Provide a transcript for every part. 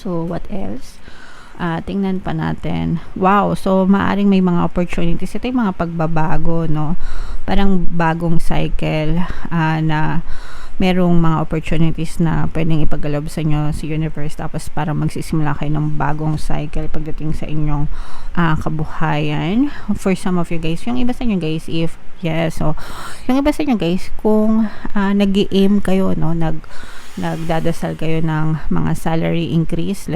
So, what else? Tingnan pa natin. Wow! So, maaring may mga opportunities. Ito yung mga pagbabago, no? Parang bagong cycle na merong mga opportunities na pwedeng ipagalob sa inyo si universe. Tapos, parang magsisimula kayo ng bagong cycle pagdating sa inyong kabuhayan. For some of you guys, yung iba sa inyo guys, so, yung iba sa inyo guys, kung nag-i-aim kayo, no? Nagdadasal kayo ng mga salary increase.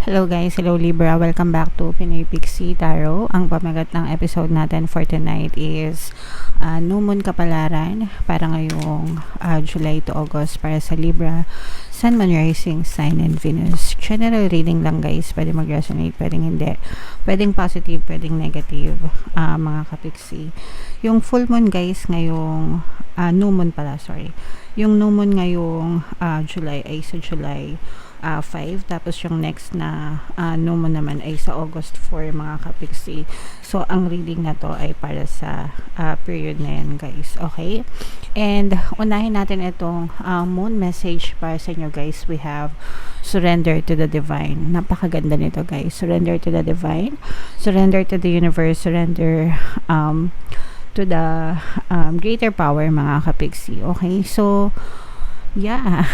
Hello guys, hello Libra, welcome back to Pinoy Pixie Tarot. Ang pamagat ng episode natin for tonight is New Moon Kapalaran para ngayong July to August para sa Libra, Sun, Moon, Rising, Sign, and Venus. General reading lang guys, pwede mag-resonate, pwedeng hindi, pwedeng positive, pwedeng negative, mga kapiksi. Yung full moon guys ngayong new moon pala, sorry. Yung new moon ngayong July ay sa July 5, tapos yung next na new moon naman ay sa August 4 mga kapiksi. So ang reading na to ay para sa period na yan guys, okay? And unahin natin itong moon message para sa inyo guys. We have surrender to the divine. Napakaganda nito guys. Surrender to the divine, surrender to the universe, surrender to the greater power mga kapiksi, okay? So yeah.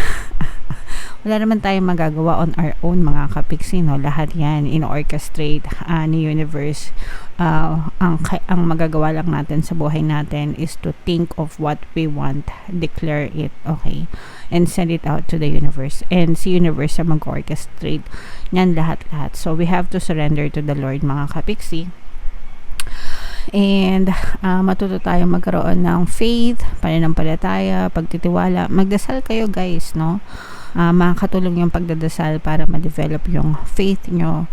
Wala naman tayong magagawa on our own mga kapiksi, no? Lahat yan in-orchestrate ni universe. Ang magagawa lang natin sa buhay natin is to think of what we want, declare it, okay? And send it out to the universe. And si universe ang mag-orchestrate yan lahat-lahat. So we have to surrender to the Lord mga kapiksi. And matuto tayo magkaroon ng faith, pananampalataya, pagtitiwala. Magdasal kayo guys, no? Makakatulong yung pagdadasal para ma-develop yung faith nyo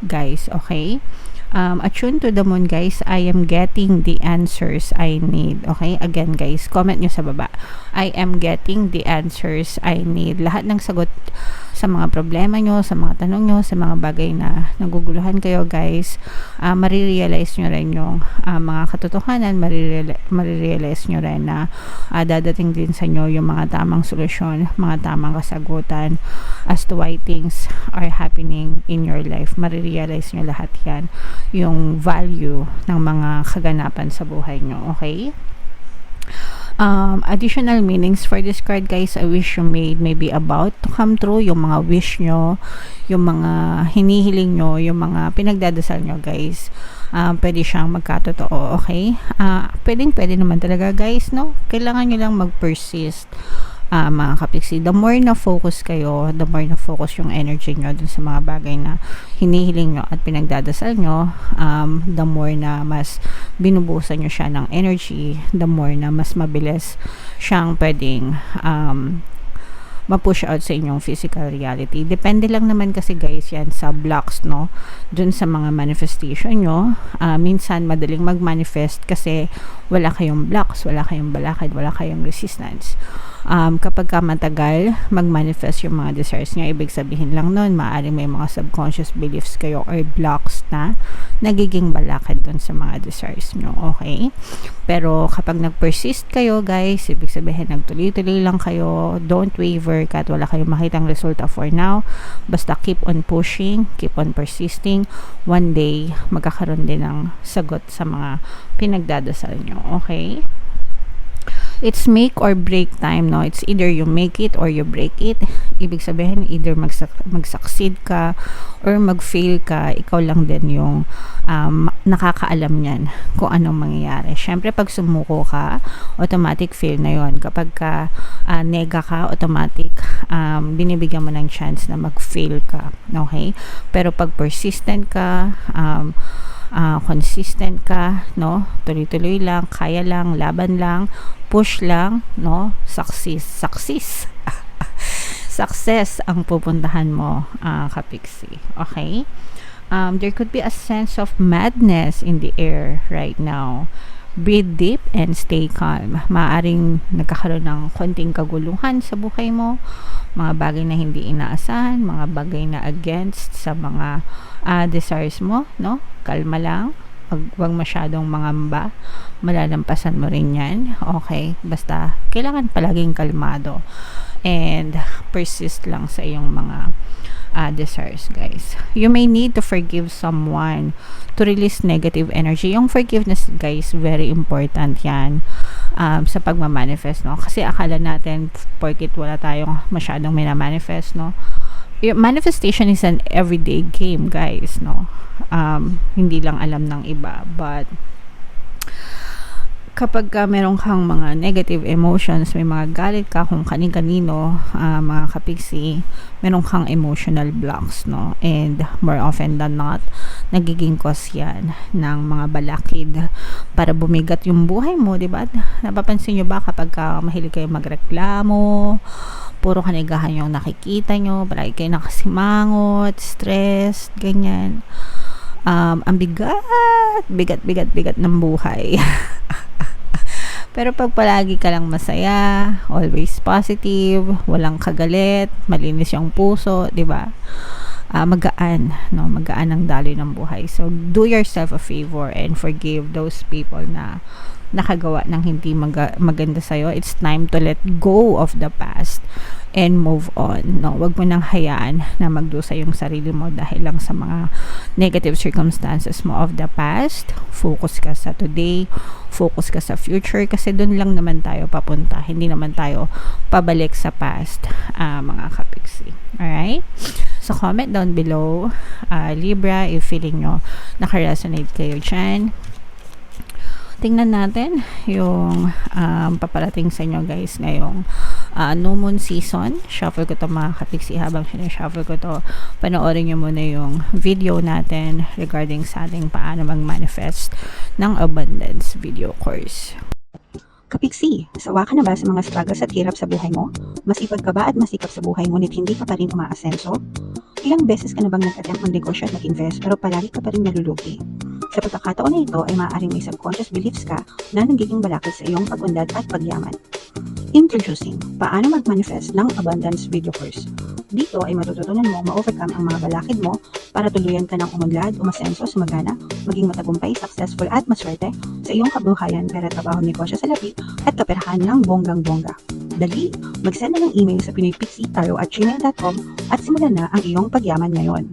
guys, okay? Attune to the moon guys. I am getting the answers I need, okay? Again guys, comment nyo sa baba, I am getting the answers I need. Lahat ng sagot sa mga problema nyo, sa mga tanong nyo, sa mga bagay na naguguluhan kayo guys, marirealize nyo rin yung mga katotohanan, marirealize nyo rin na dadating din sa inyo yung mga tamang solusyon, mga tamang kasagutan as to why things are happening in your life. Marirealize nyo lahat yan, yung value ng mga kaganapan sa buhay nyo, okay? Additional meanings for this card guys. A wish you made may be about to come true. Yung mga wish nyo, yung mga hinihiling nyo, yung mga pinagdadasal nyo guys, pwede siyang magkatotoo, okay? Pwede naman talaga guys, no? Kailangan nyo lang mag-persist mga kapiksi. The more na focus kayo, the more na focus yung energy nyo dun sa mga bagay na hinihiling nyo at pinagdadasal nyo, the more na mas binubusan nyo siya ng energy, the more na mas mabilis siyang pwedeng ma-push out sa inyong physical reality. Depende lang naman kasi guys yan sa blocks, no? Dun sa mga manifestation nyo. Minsan madaling mag-manifest kasi wala kayong blocks, wala kayong balakid, wala kayong resistance. Kapag ka matagal mag-manifest yung mga desires nyo, ibig sabihin lang nun, maaaring may mga subconscious beliefs kayo or blocks na nagiging balakid dun sa mga desires nyo, okay? Pero kapag nag-persist kayo guys, ibig sabihin nagtuloy-tuloy lang kayo, don't waver kahit wala kayong makitang resulta for now, basta keep on pushing, keep on persisting, one day magkakaroon din ng sagot sa mga pinagdadasal nyo, okay? It's make or break time, no? It's either you make it or you break it. Ibig sabihin, either mag-succeed ka or mag-fail ka. Ikaw lang din yung nakakaalam niyan kung anong mangyayari. Syempre, pag sumuko ka, automatic fail na yon. Kapag ka nega ka, automatic binibigyan mo ng chance na mag-fail ka. Okay? Pero pag persistent ka, consistent ka, no? Tuloy-tuloy lang, kaya lang, laban lang, push lang, no? Success ang pupuntahan mo, kapiksi, okay? There could be a sense of madness in the air right now. Breathe deep and stay calm. Maaring nagkakaroon ng konting kaguluhan sa buhay mo, mga bagay na hindi inaasahan, mga bagay na against sa mga desires mo, no? Kalma lang. Wag masyadong mangamba. Malalampasan mo rin yan. Okay? Basta, kailangan palaging kalmado. And persist lang sa iyong mga desires, guys. You may need to forgive someone to release negative energy. Yung forgiveness, guys, very important yan sa pagmamanifest, no? Kasi akala natin, porkit wala tayong masyadong minamanifest, no? Manifestation is an everyday game, guys, no? Hindi lang alam ng iba, but kapag meron kang mga negative emotions, may mga galit ka kung kanin-kanino, mga kapiksi, meron kang emotional blocks, no? And more often than not, nagiging cause yan ng mga balakid para bumigat yung buhay mo, di ba? Napapansin nyo ba kapag mahilig kayo magreklamo, puro kanigahan yung nakikita nyo, palagi kayo nakasimangot, stressed, ganyan. Ang bigat ng buhay. Pero pag palagi ka lang masaya, always positive, walang kagalit, malinis yung puso, 'di ba? Magaan, no? Magaan ang daloy ng buhay. So do yourself a favor and forgive those people na nakagawa ng hindi maganda sa'yo. It's time to let go of the past and move on, no? Wag mo nang hayaan na magdusa yung sarili mo dahil lang sa mga negative circumstances mo of the past. Focus ka sa today, focus ka sa future, kasi doon lang naman tayo papunta, hindi naman tayo pabalik sa past, mga kapiksi. Alright? So comment down below, Libra, if feeling nyo naka-resonate kayo dyan. Tingnan natin yung paparating sa inyo, guys, ngayong new moon season. Shuffle ko to, mga kapiksi. Habang sinashuffle ko to, panoorin nyo muna yung video natin regarding sa ating paano mag-manifest ng abundance video course. Kapiksi, sawa ka na ba sa mga struggles at hirap sa buhay mo? Masipag ka ba at masikap sa buhay ngunit hindi ka pa rin umaasenso? Ilang beses ka na bang nag-attempt mag-negosyo at mag-invest pero palagi ka pa rin nalulugi? Sa pagkakataon na ito ay maaaring may subconscious beliefs ka na nagiging balakid sa iyong pag-unlad at pagyaman. Introducing, paano mag-manifest ng abundance video course. Dito ay matututunan mo ma-overcome ang mga balakid mo para tuluyan ka ng umunlad, umasenso, sumagana, maging matagumpay, successful at maswerte sa iyong kabuhayan, pera, trabaho, negosyo sa labi at kaperahan ng bonggang-bongga. Dali, mag-send na ng email sa pinoypixie@gmail.com at simulan na ang iyong pagyaman ngayon.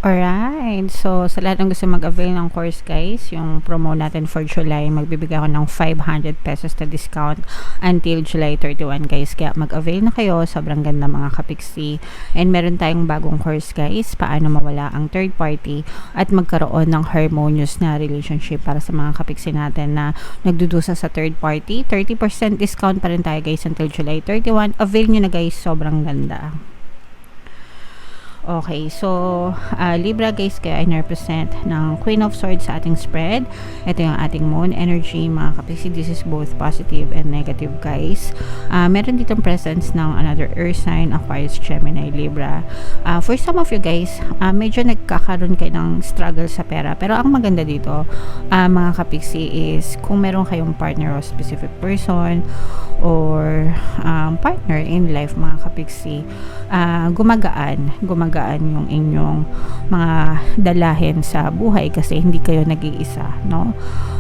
Alright, so sa lahat ng gusto mag-avail ng course, guys, yung promo natin for July, magbibigay ako ng 500 pesos na discount until July 31, guys. Kaya mag-avail na kayo, sobrang ganda, mga kapiksi. And meron tayong bagong course, guys, paano mawala ang third party at magkaroon ng harmonious na relationship para sa mga kapiksi natin na nagdudusa sa third party. 30% discount pa rin tayo, guys, until July 31. Avail nyo na, guys, sobrang ganda. Okay, so Libra, guys, kaya I represent ng Queen of Swords sa ating spread. Ito yung ating moon energy, mga kapiksi. This is both positive and negative, guys. Meron ditong presence ng another earth sign, Aquarius, Gemini, Libra. For some of you, guys, medyo nagkakaroon kayo ng struggle sa pera. Pero ang maganda dito, mga kapiksi, is kung meron kayong partner o specific person or partner in life, mga kapiksi, gumagaan yung inyong mga dalahin sa buhay kasi hindi kayo nag-iisa, no?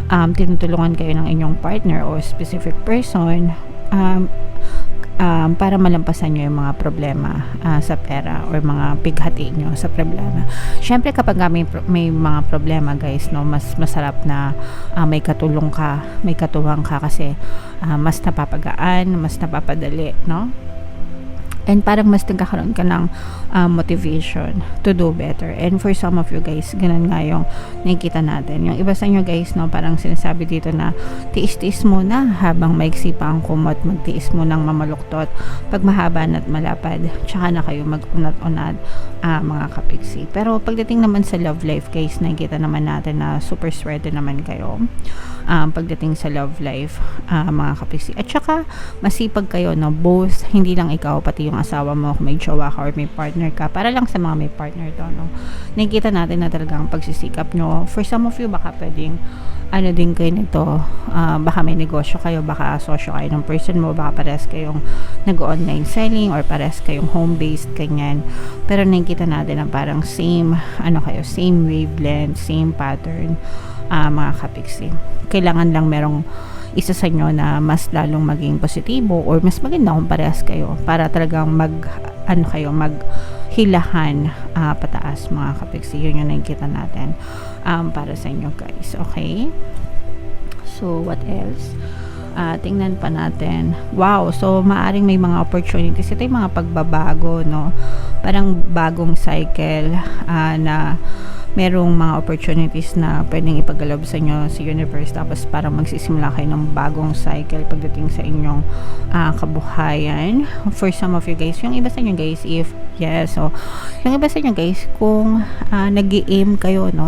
Tinutulungan kayo ng inyong partner o specific person para malampasan nyo yung mga problema sa pera or mga pighati nyo sa problema. Syempre kapag may mga problema, guys, no, mas masarap na may katulong ka, may katuwang ka kasi mas napapagaan, mas napapadali, no? And parang mas nagkakaroon ka ng motivation to do better. And for some of you, guys, ganun nga yung nakikita natin. Yung iba sa inyo, guys, no, parang sinasabi dito na tiis-tiis muna habang maiksi pa ang kumot, magtiis mo ng mamaluktot. Pag mahaba na't malapad, tsaka na kayo mag-unat-unat, mga kapiksi. Pero pagdating naman sa love life, guys, nakikita naman natin na super swerte naman kayo. Pagdating sa love life, mga kapiksi. At saka masipag kayo, no, both, hindi lang ikaw, pati yung asawa mo, kung may jowa ka or may partner ka, para lang sa mga may partner to, no, nakikita natin na talagang pagsisikap nyo. For some of you, baka pwedeng ano din kayo nito, baka may negosyo kayo, baka sosyo kayo ng person mo, baka pares kayong nag-online selling or pares kayong home-based, ganyan. Pero nakikita natin na parang same, same wavelength, same pattern, mga kapiksi. Kailangan lang merong isa sa inyo na mas lalong maging positibo or mas maganda kung parehas kayo para talagang maghilahan pataas, mga kapiksi. Yun yung nakikita natin para sa inyo, guys. Okay? So, what else? Tingnan pa natin. Wow! So, maaring may mga opportunities. Ito yung mga pagbabago, no? Parang bagong cycle na merong mga opportunities na pwedeng ipagalob sa inyo sa universe, tapos parang magsisimula kayo ng bagong cycle pagdating sa inyong kabuhayan. For some of you guys, yung iba sa inyo guys, yung iba sa inyo guys, kung nag-i-aim kayo, no,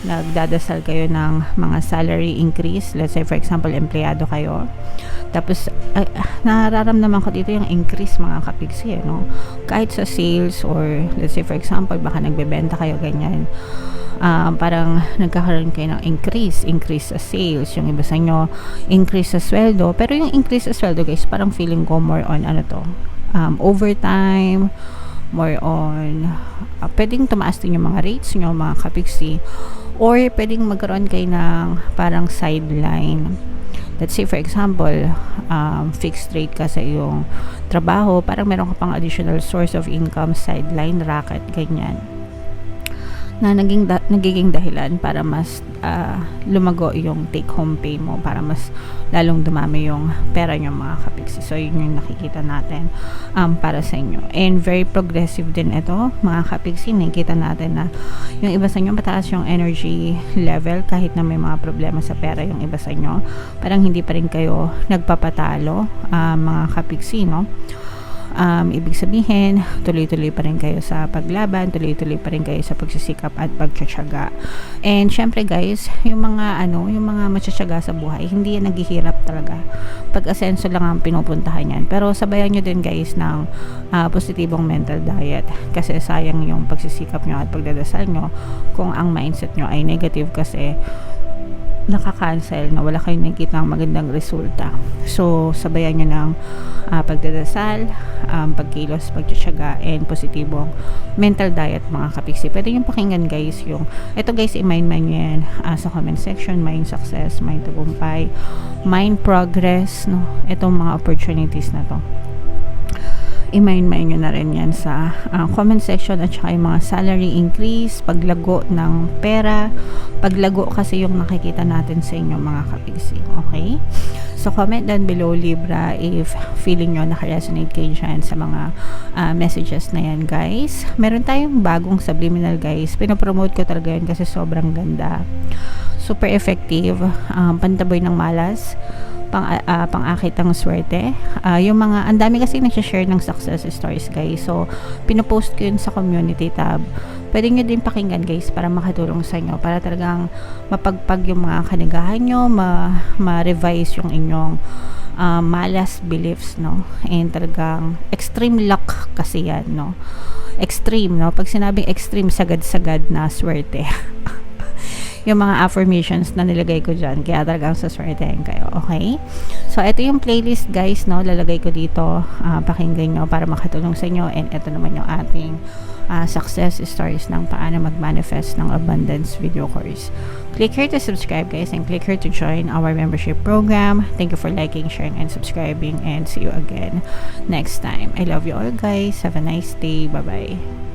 nagdadasal kayo ng mga salary increase, let's say for example empleyado kayo, tapos nararamdaman ko dito yung increase, mga kapiksi, no? Kahit sa sales or let's say for example baka nagbebenta kayo, ganyan, parang nagkakaroon kayo ng increase sa sales. Yung iba sa inyo increase sa sweldo, pero yung increase sa sweldo guys, parang feeling ko more on overtime, more on pwedeng tumaas din yung mga rates nyo, mga kapiksi, or pwedeng magkaroon kayo ng parang sideline. Let's say for example, fixed rate ka sa iyong trabaho, parang meron ka pang additional source of income, sideline, racket, ganyan, na nagiging dahilan para mas lumago yung take home pay mo, para mas lalong dumami yung pera nyo, mga kapiksi. So yun yung nakikita natin para sa inyo, and very progressive din ito, mga kapiksi. Nakikita natin na yung iba sa inyo mataas yung energy level kahit na may mga problema sa pera. Yung iba sa inyo parang hindi pa rin kayo nagpapatalo, mga kapiksi, no? Ibig sabihin, tuloy-tuloy pa rin kayo sa paglaban, tuloy-tuloy pa rin kayo sa pagsisikap at pagtsatsaga. And syempre guys, yung mga matsatsaga sa buhay, hindi yan naghihirap talaga. Pag-asenso lang ang pinupuntahan yan. Pero sabayan nyo din guys ng positibong mental diet, kasi sayang yung pagsisikap nyo at pagdadasal nyo kung ang mindset nyo ay negative, kasi nakakancel na wala kayong nakikita ng magandang resulta. So, sabayan nyo ng pagdadasal, pagkilos, pagtsatsaga, and positibong mental diet, mga kapiksi. Pwede yung pakinggan guys ito guys, i-mind nyo yan sa comment section. Mind success, mind tagumpay, mind progress, no? Itong mga opportunities na to, i-mind nyo na rin yan sa comment section. At saka yung mga salary increase, paglago ng pera, paglago kasi yung nakikita natin sa inyo, mga kapiksi. Okay? So comment down below, Libra, if feeling nyo naka-resonate kayo dyan sa mga messages na yan, guys. Meron tayong bagong subliminal, guys. Pinopromote ko talaga yun kasi sobrang ganda, super effective, pantaboy ng malas, pang-akit ang swerte. Yung mga, ang dami kasi nagsha-share ng success stories, guys. So, pinopost ko yun sa community tab. Pwede nyo din pakinggan, guys, para makatulong sa inyo, para talagang mapagpag yung mga kanagahan nyo, ma-revise yung inyong malas beliefs, no? And talagang extreme luck kasi yan, no? Extreme, no? Pag sinabing extreme, sagad-sagad na swerte. Yung mga affirmations na nilagay ko dyan, kaya talagang saswertein kayo, okay? So, ito yung playlist, guys, no? Lalagay ko dito, pakinggan nyo para makatulong sa inyo. And ito naman yung ating success stories ng paano mag-manifest ng abundance video course. Click here to subscribe, guys, and click here to join our membership program. Thank you for liking, sharing, and subscribing, and see you again next time. I love you all, guys. Have a nice day. Bye-bye.